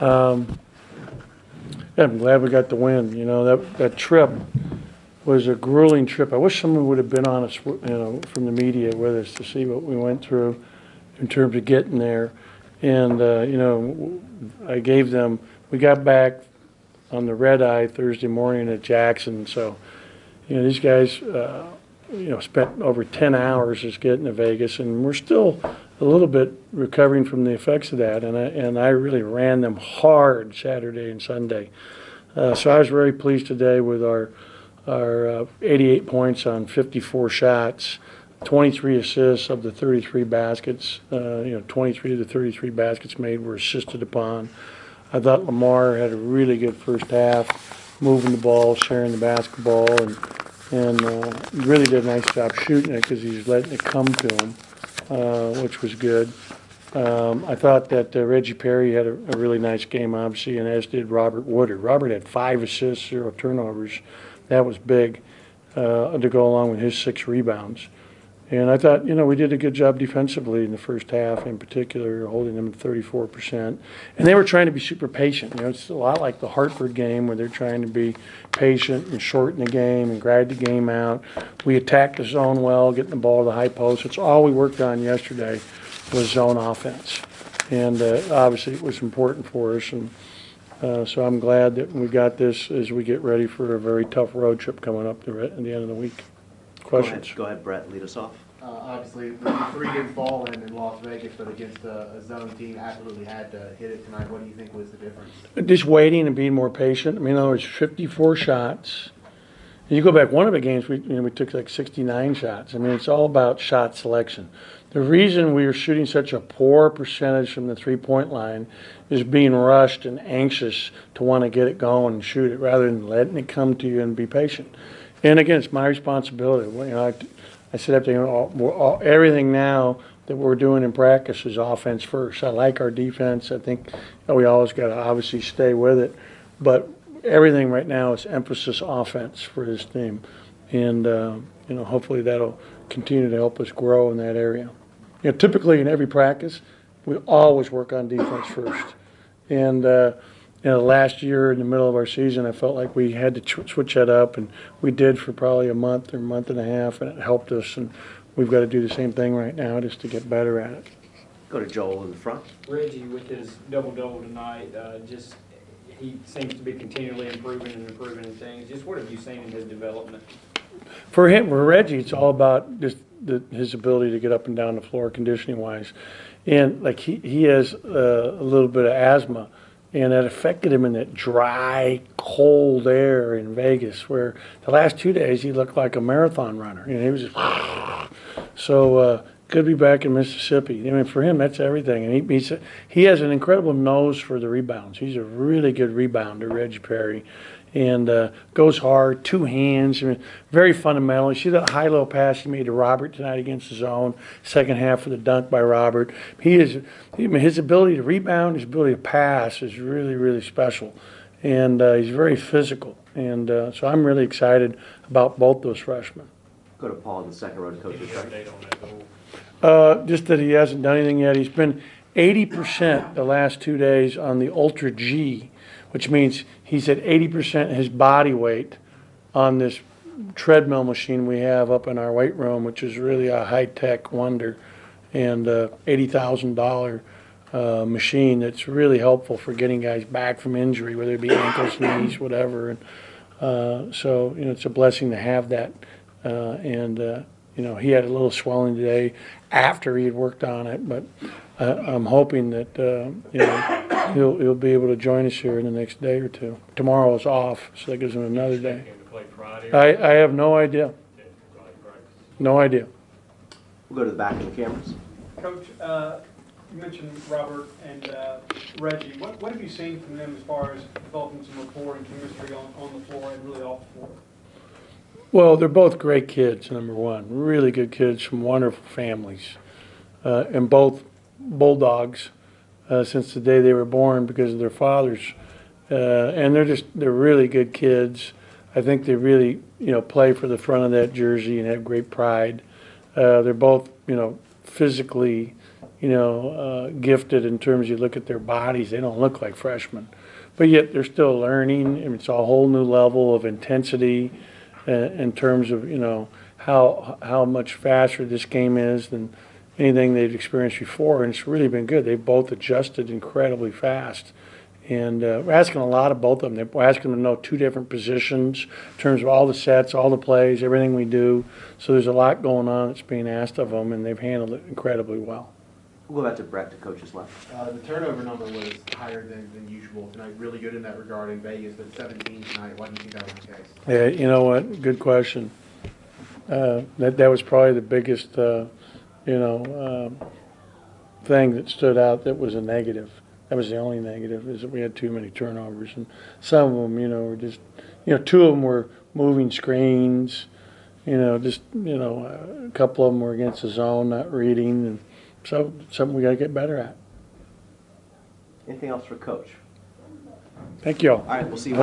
Yeah, I'm glad we got the win. You know, that trip was a grueling trip. I wish someone would have been on us, from the media with us to see what we went through in terms of getting there. And, I gave them, we got back on the red eye Thursday morning at Jackson. So, these guys, spent over 10 hours just getting to Vegas, and we're still a little bit recovering from the effects of that. And I really ran them hard Saturday and Sunday. So I was very pleased today with our 88 points on 54 shots, 23 assists of the 33 baskets. 23 of the 33 baskets made were assisted upon. I thought Lamar had a really good first half, moving the ball, sharing the basketball, and really did a nice job shooting it because he's letting it come to him, which was good. I thought that Reggie Perry had a really nice game, obviously, and as did Robert Woodard. Robert had 5 assists, 0 turnovers. That was big to go along with his 6 rebounds. And I thought, we did a good job defensively in the first half, in particular, holding them at 34%. And they were trying to be super patient. It's a lot like the Hartford game where they're trying to be patient and shorten the game and grade the game out. We attacked the zone well, getting the ball to the high post. It's all we worked on yesterday was zone offense. And obviously it was important for us. And so I'm glad that we got this as we get ready for a very tough road trip coming up at the end of the week. Questions? Go ahead, Brett. Lead us off. Obviously, the 3 didn't fall in Las Vegas, but against a zone team, absolutely had to hit it tonight. What do you think was the difference? Just waiting and being more patient. I mean, in other words, 54 shots. And you go back one of the games, we took like 69 shots. I mean, it's all about shot selection. The reason we were shooting such a poor percentage from the three-point line is being rushed and anxious to want to get it going and shoot it rather than letting it come to you and be patient. And again, it's my responsibility. I said everything now that we're doing in practice is offense first. I like our defense. I think we always got to obviously stay with it, but everything right now is emphasis offense for this team, and hopefully that'll continue to help us grow in that area. Typically in every practice, we always work on defense first, and last year in the middle of our season, I felt like we had to switch that up, and we did for probably a month or month and a half, and it helped us. And we've got to do the same thing right now just to get better at it. Go to Joel in the front. Reggie, with his double-double tonight, he seems to be continually improving in things. Just what have you seen in his development? For Reggie, it's all about just his ability to get up and down the floor conditioning-wise. And like he has a little bit of asthma. And that affected him in that dry, cold air in Vegas, where the last 2 days he looked like a marathon runner. He was just so good to be back in Mississippi. I mean, for him, that's everything. And he has an incredible nose for the rebounds. He's a really good rebounder, Reggie Perry, and goes hard, 2 hands. I mean, very fundamental. You see that high-low pass he made to Robert tonight against the zone, second half of the dunk by Robert. His ability to rebound, his ability to pass is really, really special. And he's very physical. And so I'm really excited about both those freshmen. Go to Paul in the second row to coach. Just that he hasn't done anything yet. He's been 80% the last 2 days on the Ultra G, which means he's at 80% his body weight on this treadmill machine we have up in our weight room, which is really a high-tech wonder, and $80,000 machine that's really helpful for getting guys back from injury, whether it be ankles, knees, whatever. And so it's a blessing to have that. He had a little swelling today after he had worked on it, but I'm hoping that he'll be able to join us here in the next day or two. Tomorrow is off, so that gives him another day. I have no idea. No idea. We'll go to the back of the cameras. Coach, you mentioned Robert and Reggie. What have you seen from them as far as developing some rapport and chemistry on the floor and really off the floor? Well, they're both great kids, number one. Really good kids from wonderful families. And both Bulldogs since the day they were born because of their fathers. And they're really good kids. I think they really, play for the front of that jersey and have great pride. They're both, physically, gifted in terms you look at their bodies. They don't look like freshmen, but yet they're still learning. And it's a whole new level of intensity in terms of how much faster this game is than anything they've experienced before, and it's really been good. They've both adjusted incredibly fast. And we're asking a lot of both of them. We're asking them to know 2 different positions in terms of all the sets, all the plays, everything we do. So there's a lot going on that's being asked of them, and they've handled it incredibly well. We'll go back to Brett, the coach's left. The turnover number was higher than usual tonight, really good in that regard in Vegas, but 17 tonight. Why do you think that was the case? Yeah, you know what? Good question. That was probably the biggest, thing that stood out that was a negative. That was the only negative, is that we had too many turnovers. And some of them, were just, 2 of them were moving screens, a couple of them were against the zone, not reading. And so something we got to get better at. Anything else for Coach? Thank you all. All right, we'll see you Wednesday.